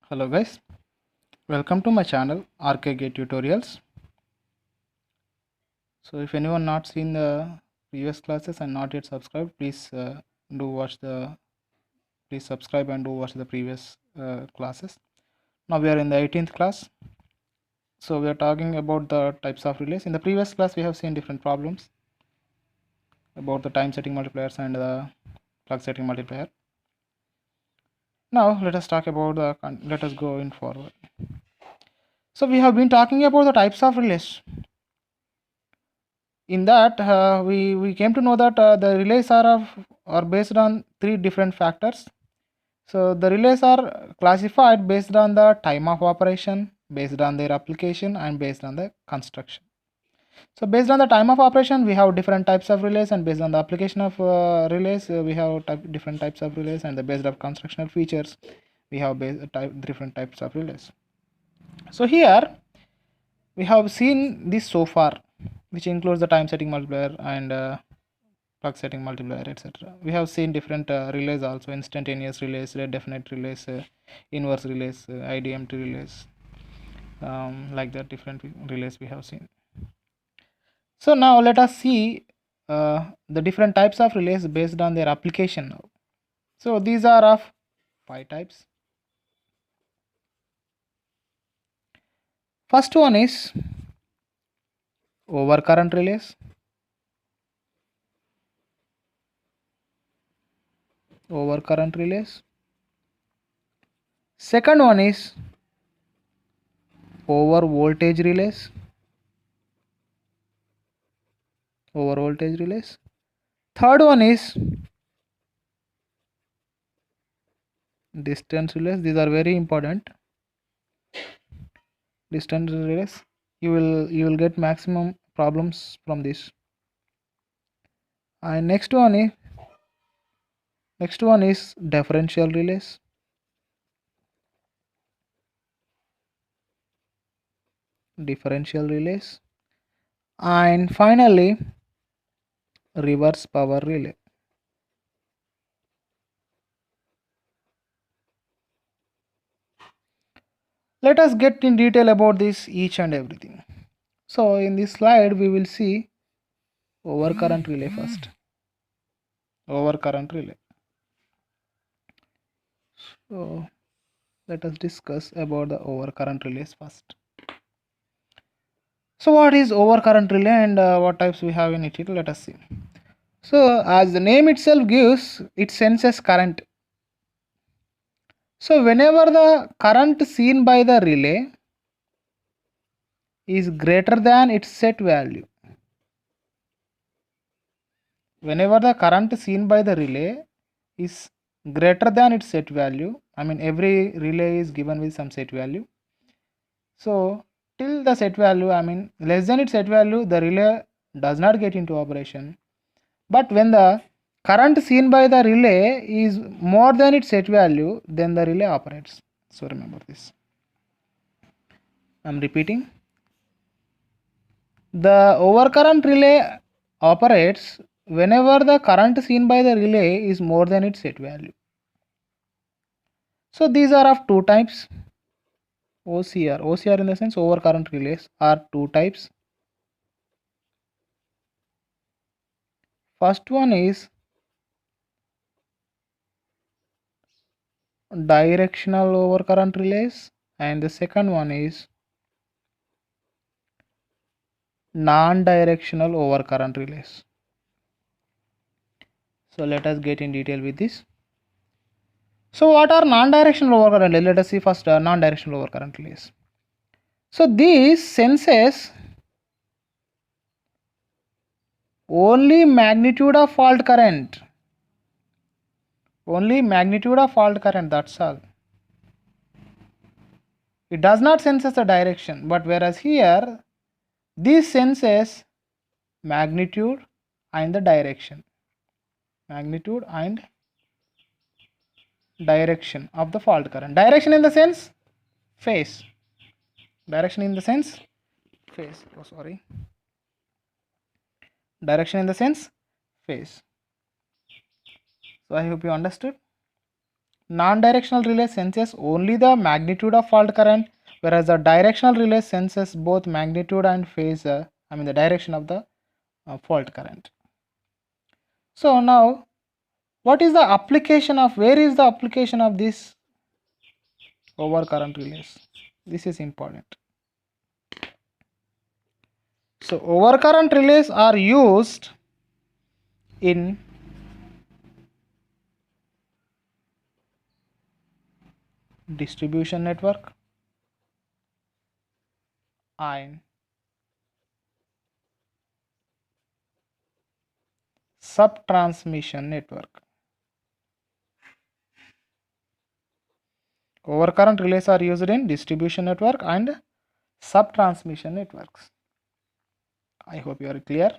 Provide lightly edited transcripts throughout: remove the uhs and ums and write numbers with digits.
Hello guys, welcome to my channel RKG Tutorials. So if anyone not seen the previous classes and not yet subscribed, do watch the please subscribe and do watch the previous classes. Now we are in the 18th class. So we are talking about the types of relays. In the previous class we have seen different problems about the time setting multipliers and the plug setting multiplier. Now let us talk about let us go in forward. So we have been talking about the types of relays. In that we came to know that the relays are based on three different factors. So the relays are classified based on the time of operation, based on their application, and based on the construction. So based on the time of operation we have different types of relays, and based on the application of relays we have different types of relays, and the based on constructional features we have different types of relays. So here we have seen this so far, which includes the time setting multiplier and plug setting multiplier, etc. We have seen different relays also: instantaneous relays, rate definite relays, inverse relays, IDMT relays, like that different relays we have seen. So now let us see the different types of relays based on their application now. So these are of 5 types. First one is overcurrent relays. Overcurrent relays. Second one is over voltage relays. Over voltage relays. Third one is distance relays. These are very important. Distance relays, you will get maximum problems from this. And next one is differential relays. Differential relays. And finally reverse power relay. Let us get in detail about this each and everything. So in this slide we will see overcurrent relay first. Overcurrent relay. So let us discuss about the overcurrent relays first. So what is overcurrent relay and what types we have in it? Let us see. So as the name itself gives, it senses current. So whenever the current seen by the relay is greater than its set value, whenever the current seen by the relay is greater than its set value, I mean every relay is given with some set value. So till the set value, I mean less than its set value, the relay does not get into operation. But when the current seen by the relay is more than its set value, then the relay operates. So remember this. I am repeating. The overcurrent relay operates whenever the current seen by the relay is more than its set value. So these are of two types. OCR. OCR in the sense overcurrent relays are two types. First one is directional overcurrent relays, and the second one is non-directional overcurrent relays. So let us get in detail with this. So what are non-directional overcurrent relays? Let us see first non-directional overcurrent relays. So these senses only magnitude of fault current. Only magnitude of fault current, that's all. It does not senses the direction, but whereas here this senses magnitude and the direction. Magnitude and direction of the fault current. Direction in the sense phase. Direction in the sense phase. Oh, sorry. Direction in the sense phase. So I hope you understood. Non-directional relay senses only the magnitude of fault current, whereas the directional relay senses both magnitude and phase, the direction of the fault current. So now, what is the application of, where is the application of this overcurrent relays? This is important. So overcurrent relays are used in distribution network and sub-transmission network. Overcurrent relays are used in distribution network and sub-transmission networks. I hope you are clear.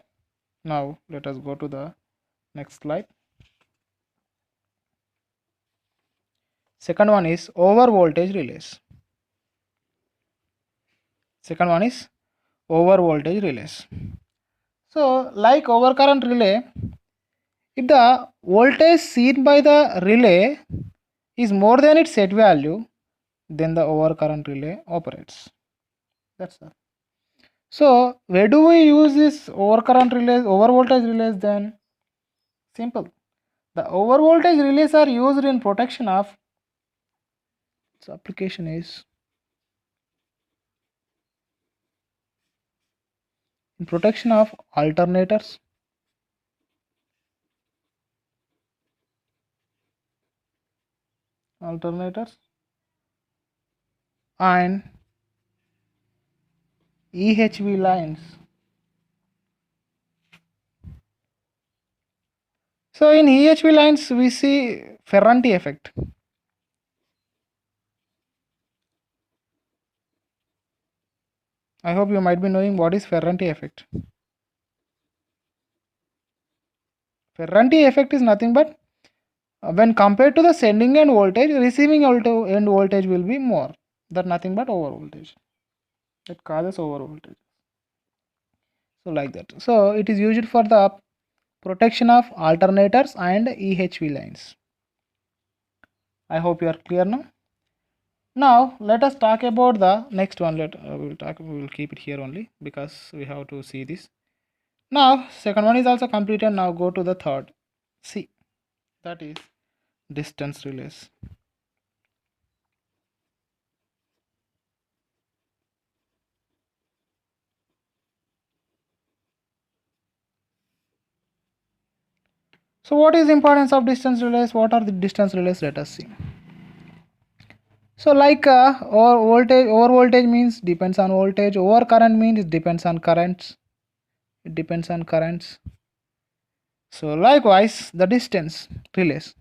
Now let us go to the next slide. Second one is over voltage relays. Second one is over voltage relays. So like overcurrent relay, if the voltage seen by the relay is more than its set value, then the overcurrent relay operates. That's all. So where do we use this overcurrent relays, over voltage relays then? Simple. The over voltage relays are used in protection of, its application is in protection of alternators, and EHV lines. So in EHV lines we see Ferranti effect. I hope you might be knowing what is Ferranti effect. Ferranti effect is nothing but when compared to the sending end voltage, receiving end voltage will be more. That nothing but over voltage. That causes over voltage. So like that. So it is used for the protection of alternators and EHV lines. I hope you are clear now. Now let us talk about the next one. We will keep it here only because we have to see this. Now second one is also completed. Now go to the third. See, that is distance relays. So what is the importance of distance relays? What are the distance relays? Let us see. So like over voltage means depends on voltage, over current means it depends on currents. It depends on currents. So likewise the distance relays.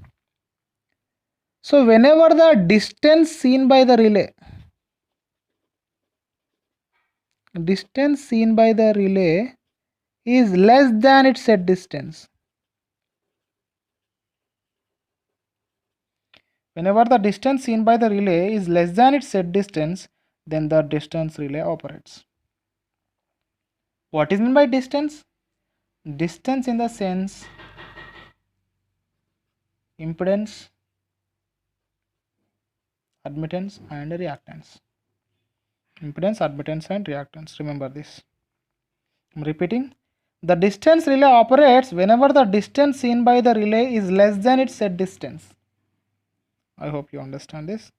So whenever the distance seen by the relay is less than its set distance, whenever the distance seen by the relay is less than its set distance, then the distance relay operates. What is meant by distance? Distance in the sense impedance, admittance and reactance. Impedance, admittance and reactance. Remember this. I'm repeating. The distance relay operates whenever the distance seen by the relay is less than its set distance. I hope you understand this.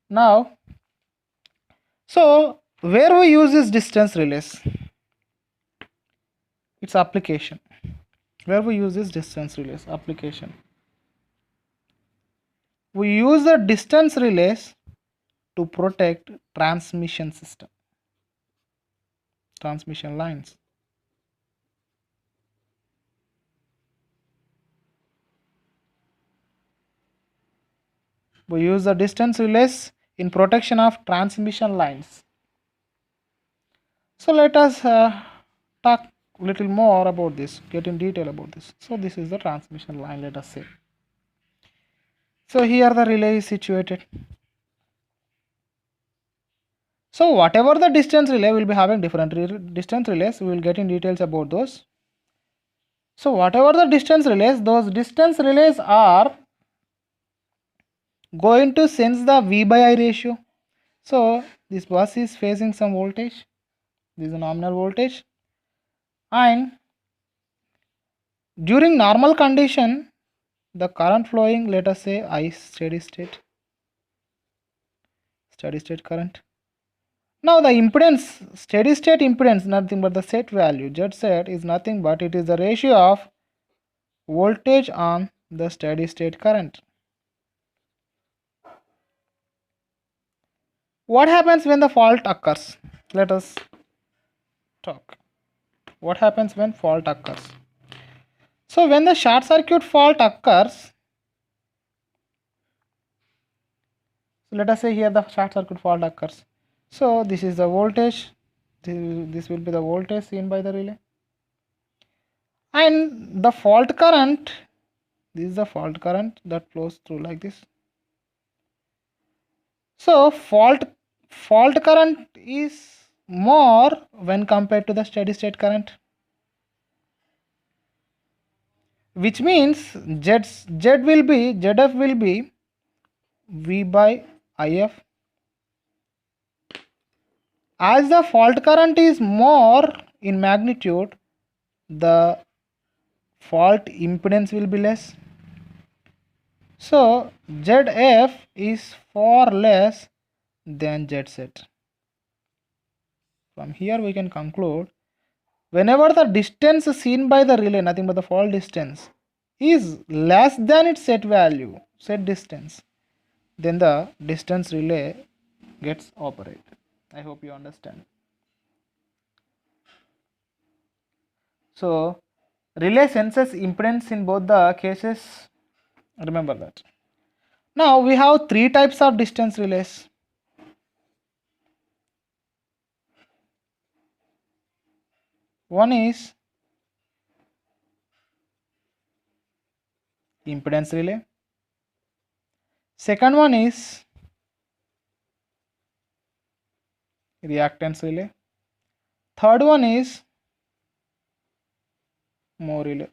Now, so where we use this distance relays? Its application. Where we use this distance relays? Application. We use the distance relays to protect transmission system, transmission lines. We use the distance relays in protection of transmission lines. So let us talk a little more about this, get in detail about this. So this is the transmission line, let us say. So here the relay is situated. So whatever the distance relay, will be having different distance relays. We will get in details about those. So whatever the distance relays, those distance relays are going to sense the V by I ratio. So this bus is facing some voltage. This is a nominal voltage, and during normal condition, the current flowing, let us say I steady state current. Now the impedance, steady state impedance, nothing but the set value, Z set is nothing but it is the ratio of voltage on the steady state current. What happens when the fault occurs? Let us talk. What happens when fault occurs? So when the short circuit fault occurs, so let us say here the short circuit fault occurs. So this is the voltage, this will be the voltage seen by the relay, and the fault current, this is the fault current that flows through like this. So fault current is more when compared to the steady state current, which means ZF will be V by IF. As the fault current is more in magnitude, the fault impedance will be less. So ZF is far less than Z set. From here we can conclude, whenever the distance seen by the relay, nothing but the fault distance, is less than its set value, set distance, then the distance relay gets operated. I hope you understand. So relay senses impedance in both the cases. Remember that. Now we have three types of distance relays. One is impedance relay. Second one is reactance relay. Third one is Moore relay.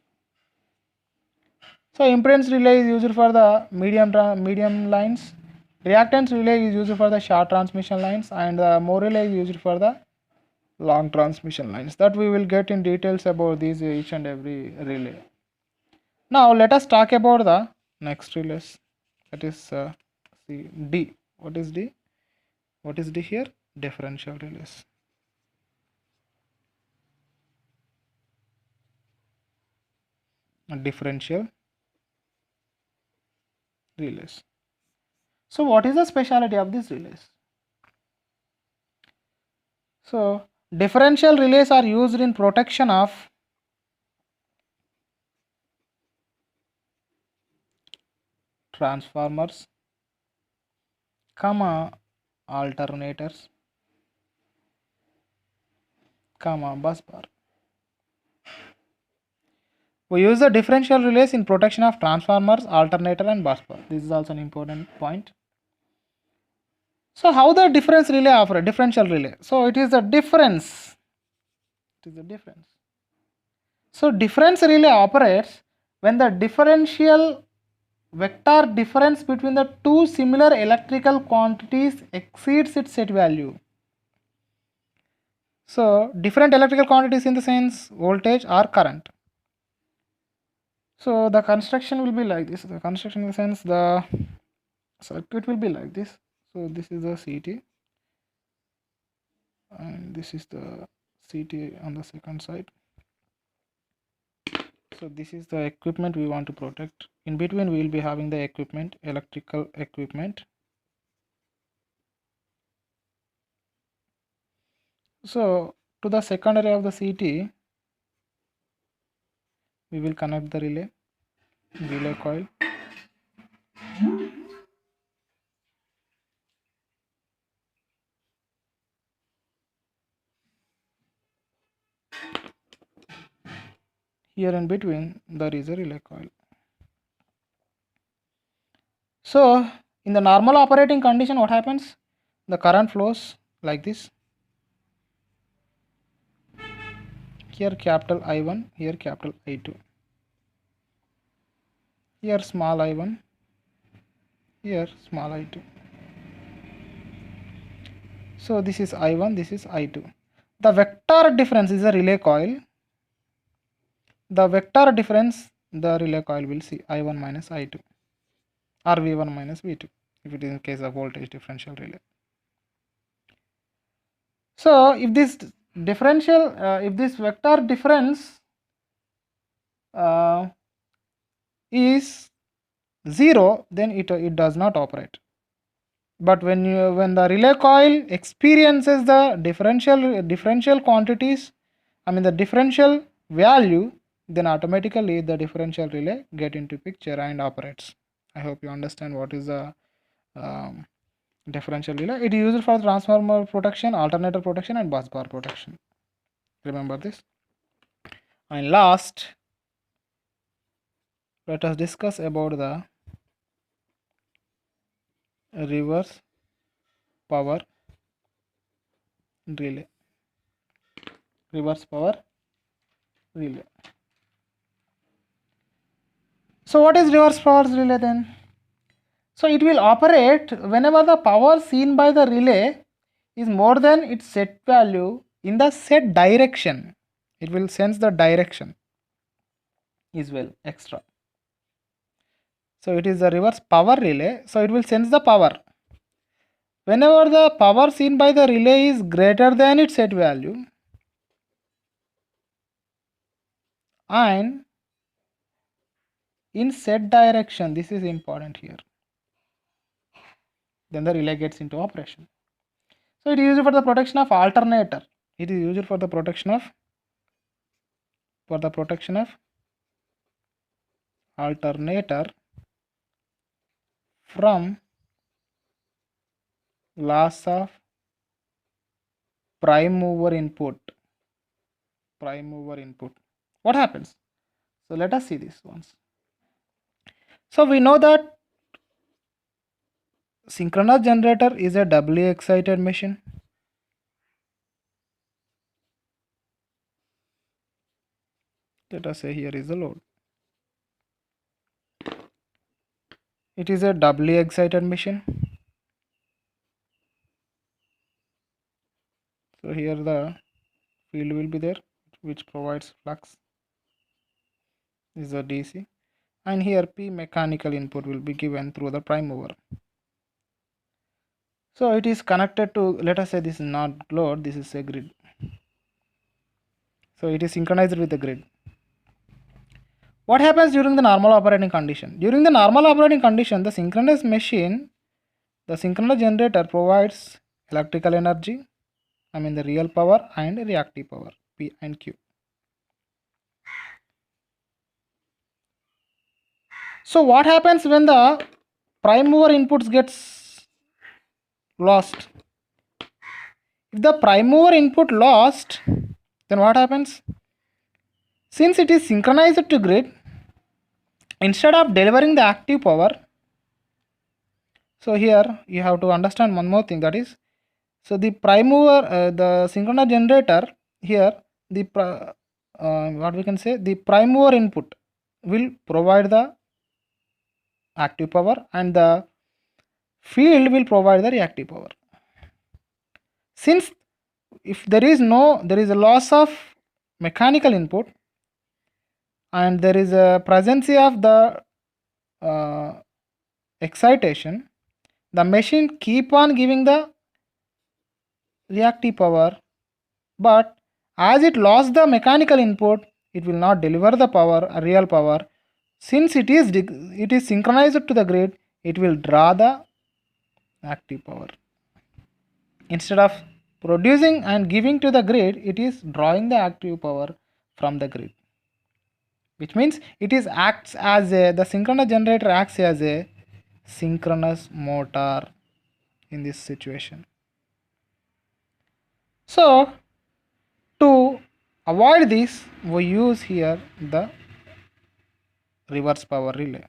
So impedance relay is used for the medium lines. Reactance relay is used for the short transmission lines, and the Moore relay is used for the long transmission lines. That we will get in details about these each and every relay. Now let us talk about the next relays. That is D. What is D? What is D here? Differential relays. Differential relays. So what is the specialty of these relays? So differential relays are used in protection of transformers, alternators, bus bar. We use the differential relays in protection of transformers, alternator and bus bar. This is also an important point. So how the difference relay operate? Differential relay. So it is the difference. It is the difference. So difference relay operates when the differential vector difference between the two similar electrical quantities exceeds its set value. So different electrical quantities in the sense voltage or current. So the construction will be like this. The construction in the sense the circuit will be like this. So this is the CT and this is the CT on the second side. So this is the equipment we want to protect. In between we will be having the equipment, electrical equipment. So to the secondary of the CT we will connect the relay coil. Here in between there is a relay coil. So in the normal operating condition, what happens? The current flows like this. Here capital I1, here capital I2. Here small I1, here small I2. So this is I1, this is I2. The vector difference is a relay coil. The vector difference, the relay coil will see I1 minus I2 or V1 minus V2 if it is in case of voltage differential relay. So if this differential, if this vector difference is 0, then it does not operate. But when the relay coil experiences the differential quantities, I mean the differential value, then automatically the differential relay get into picture and operates. I hope you understand what is the differential relay. It is used for transformer protection, alternator protection, and bus bar protection. Remember this. And last, let us discuss about the reverse power relay. Reverse power relay. So what is reverse power relay then? So it will operate whenever the power seen by the relay is more than its set value in the set direction. It will sense the direction is well extra. So it is a reverse power relay. So it will sense the power. Whenever the power seen by the relay is greater than its set value and in set direction, this is important here, then the relay gets into operation. So it is used for the protection of alternator. It is used for the protection of alternator from loss of prime mover input. What happens? So let us see this once. So we know that synchronous generator is a doubly excited machine. Let us say here is the load. It is a doubly excited machine. So here the field will be there which provides flux. This is a DC, and here P mechanical input will be given through the prime mover. So it is connected to, let us say this is not load, this is a grid. So it is synchronized with the grid. What happens during the normal operating condition? During the normal operating condition, the synchronous machine, the synchronous generator provides electrical energy, I mean the real power and reactive power, P and Q. So what happens when the prime mover inputs gets lost? If the prime mover input lost, then what happens? Since it is synchronized to grid, instead of delivering the active power, so here you have to understand one more thing, that is, so the prime mover, the synchronous generator here, the what we can say, the prime mover input will provide the active power and the field will provide the reactive power. Since if there is a loss of mechanical input and there is a presence of the excitation, the machine keep on giving the reactive power, but as it lost the mechanical input, it will not deliver the power, real power. Since it is synchronized to the grid, it will draw the active power. Instead of producing and giving to the grid, it is drawing the active power from the grid, which means it is acts as the synchronous generator acts as a synchronous motor in this situation. So to avoid this, we use here the reverse power relay.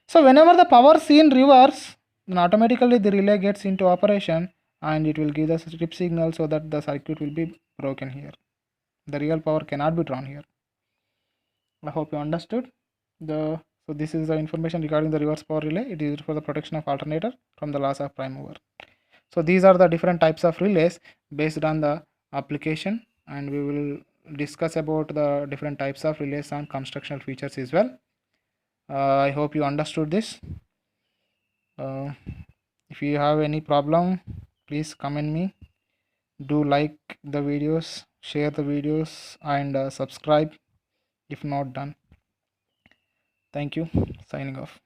So whenever the power is in reverse, then automatically the relay gets into operation and it will give the trip signal so that the circuit will be broken here. The real power cannot be drawn here. I hope you understood the So this is the information regarding the reverse power relay. It is used for the protection of alternator from the loss of prime mover. So these are the different types of relays based on the application, and we will discuss about the different types of relays on constructional features as well. I hope you understood this. If you have any problem, please comment me. Do like the videos, share the videos, and subscribe if not done. Thank you. Signing off.